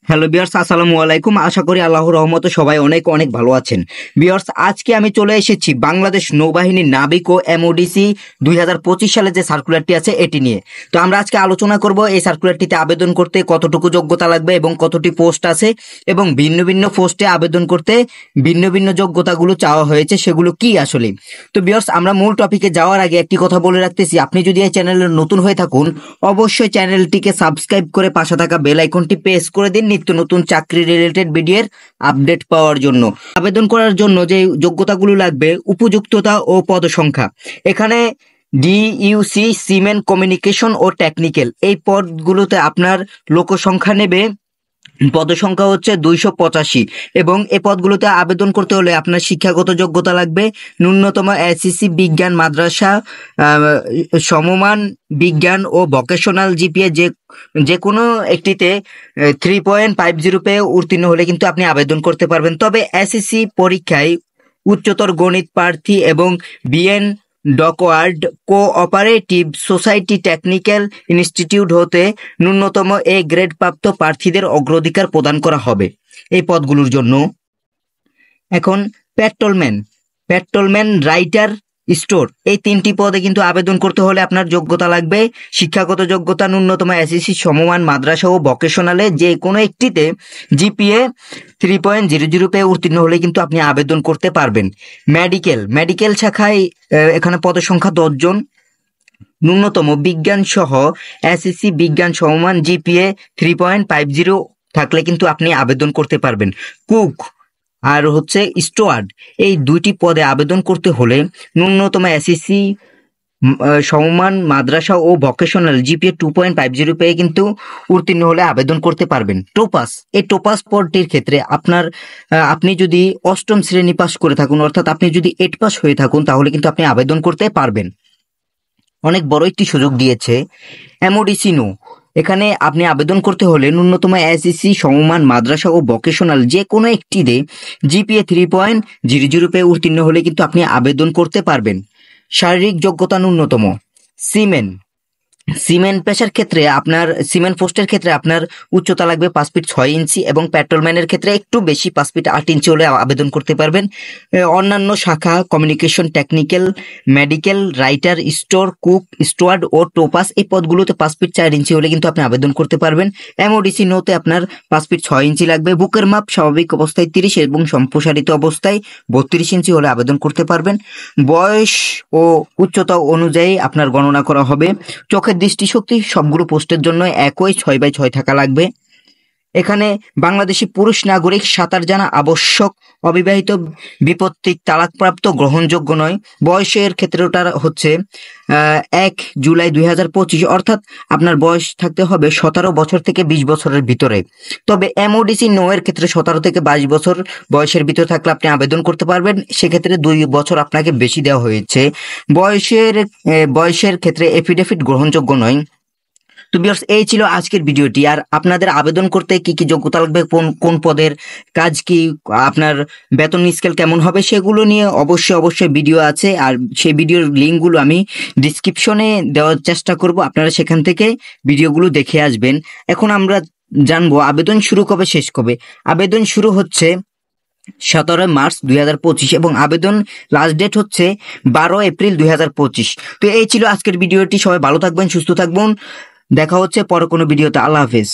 Hello viewers, আসসালামু আলাইকুম। আশা করি আল্লাহর রহমতে সবাই অনেক অনেক ভালো আছেন। ভিউয়ার্স, আজকে আমি চলে এসেছি বাংলাদেশ নৌবাহিনীর নাবিক ও এমওডিসি 2025 সালে যে সার্কুলারটি আছে এটি নিয়ে। তো আমরা আজকে আলোচনা করব এই সার্কুলারটিতে আবেদন করতে কতটুকু যোগ্যতা লাগবে এবং কতটি পোস্ট আছে এবং ভিন্ন ভিন্ন পোস্টে আবেদন করতে ভিন্ন ভিন্ন যোগ্যতাগুলো চাওয়া হয়েছে সেগুলো কি আসলে। তো ভিউয়ার্স, আমরা মূল টপিকে যাওয়ার আগে একটি কথা বলে রাখতেছি, আপনি যদি এই চ্যানেলে নতুন হয়ে থাকুন অবশ্যই চ্যানেলটিকে সাবস্ক্রাইব করে পাশে থাকা বেল আইকনটি প্রেস করে দিন নিত্য নতুন চাকরি রিলেটেড ভিডিওর আপডেট পাওয়ার জন্য। আবেদন করার জন্য যে যোগ্যতাগুলো লাগবে, উপযুক্ততা ও পদসংখ্যা। এখানে ডিইউসি, সিমেন, কমিউনিকেশন ও টেকনিক্যাল এই পদগুলোতে আপনার লোকসংখ্যা নেবে, পদসংখ্যা হচ্ছে 285 এবং এই পদগুলোতে আবেদন করতে হলে আপনার শিক্ষাগত যোগ্যতা লাগবে ন্যূনতম এসএসসি বিজ্ঞান মাদ্রাসা সমমান বিজ্ঞান ও ভোকেশনাল জিপিএ যে কোনো একটিতে 3.50 পেয়ে উত্তীর্ণ হলে কিন্তু আপনি আবেদন করতে পারবেন। তবে এসএসসি পরীক্ষায় উচ্চতর গণিত প্রার্থী এবং BN dockyard cooperative society technical institute হতে ন্যূনতম এ গ্রেড প্রাপ্ত প্রার্থীদের অগ্রাধিকার প্রদান করা হবে এই পদগুলোর জন্য। এখন পেট্রোলম্যান, রাইটার, স্টোর এই তিনটি পদে কিন্তু আবেদন করতে হলে আপনার যোগ্যতা লাগবে শিক্ষাগত যোগ্যতা ন্যূনতম এসএসসি সমমান মাদ্রাসা ও ভোকেশনালে যে কোনো একটিতে জিপিএ 3.00 পেয়ে উত্তীর্ণ হলে কিন্তু আপনি আবেদন করতে পারবেন। মেডিকেল শাখায় এখানে পদের সংখ্যা 10 জন, ন্যূনতম বিজ্ঞান সহ এসএসসি বিজ্ঞান সমমান জিপিএ 3.50 থাকলে কিন্তু আপনি আবেদন করতে পারবেন। কুক আর হচ্ছে স্টুয়ার্ড এই দুইটি পদে আবেদন করতে হলে ন্যূনতম এসএসসি সমমান মাদ্রাসা ও ভোকেশনাল জিপিএ 2.50 পেয়ে কিন্তু উত্তীর্ণ হলে আবেদন করতে পারবেন। এই টোপাস পদটির ক্ষেত্রে আপনি যদি অষ্টম শ্রেণী পাস করে থাকুন, অর্থাৎ আপনি যদি 8 পাস হয়ে থাকুন, তাহলে কিন্তু আপনি আবেদন করতে পারবেন। অনেক বড় একটি সুযোগ দিয়েছে এমওডিসি নো। এখানে আপনি আবেদন করতে হলে ন্যূনতম এসএসসি সমমান মাদ্রাসা ও ভোকেশনাল যে কোনো একটিতে জিপিএ 3.00 পেয়ে উত্তীর্ণ হলে কিন্তু আপনি আবেদন করতে পারবেন। শারীরিক যোগ্যতা ন্যূনতম। সিমেন্ট পোস্টের ক্ষেত্রে আপনার উচ্চতা লাগবে 5 ফিট 6 ইঞ্চি এবং পেট্রোলম্যানের ক্ষেত্রে একটু বেশি 5 ফিট 8 ইঞ্চি হলে আবেদন করতে পারবেন। অন্যান্য শাখা communication, technical, medical, writer, store, cook, steward ও টোপাস এই পদগুলোতে 5 ফিট 4 ইঞ্চি হলে কিন্তু আপনি আবেদন করতে পারবেন। এমওডিসি নোতে আপনার 5 ফিট 6 ইঞ্চি লাগবে। বুকের মাপ স্বাভাবিক অবস্থায় 30 এবং সম্প্রসারিত অবস্থায় 32 ইঞ্চি হলে আবেদন করতে পারবেন। বয়স ও উচ্চতা অনুযায়ী আপনার গণনা করা হবে। চোখের দৃষ্টিশক্তি সবগুলো পোস্টের জন্য একই 6/6 থাকা লাগবে। এখানে বাংলাদেশি পুরুষ নাগরিক, সাঁতার জানা আবশ্যক, অবিবাহিত, বিপত্তিক, তালাকপ্রাপ্ত গ্রহণযোগ্য নয়। বয়সের ক্ষেত্রটা হচ্ছে 1 জুলাই 2025, অর্থাৎ আপনার বয়স থাকতে হবে 17 বছর থেকে 20 বছরের ভিতরে। তবে এমওডিসি নো এর ক্ষেত্রে 17 থেকে 22 বছর বয়সের ভিতরে থাকলে আপনি আবেদন করতে পারবেন, সেক্ষেত্রে 2 বছর আপনাকে বেশি দেওয়া হয়েছে। বয়সের ক্ষেত্রে এফিডেভিট গ্রহণযোগ্য নয়। তো ভিউয়ার্স, এই ছিল আজকের ভিডিওটি। আর আপনাদের আবেদন করতে কি কি যোগ্যতা লাগবে, কোন পদের কাজ কি, আপনার বেতন স্কেল কেমন হবে, সেগুলো নিয়ে অবশ্যই ভিডিও আছে। আর সেই ভিডিওর লিঙ্কগুলো আমি ডিসক্রিপশনে দেওয়ার চেষ্টা করব, আপনারা সেখান থেকে ভিডিওগুলো দেখে আসবেন। এখন আমরা জানবো আবেদন শুরু কবে, শেষ কবে। আবেদন শুরু হচ্ছে 17 মার্চ 2025 এবং আবেদন লাস্ট ডেট হচ্ছে 12 এপ্রিল 2025। তো এই ছিল আজকের ভিডিওটি। সবাই ভালো থাকবেন, সুস্থ থাকবেন। দেখা হচ্ছে পরে কোনো ভিডিওতে। আল্লাহ হাফেজ।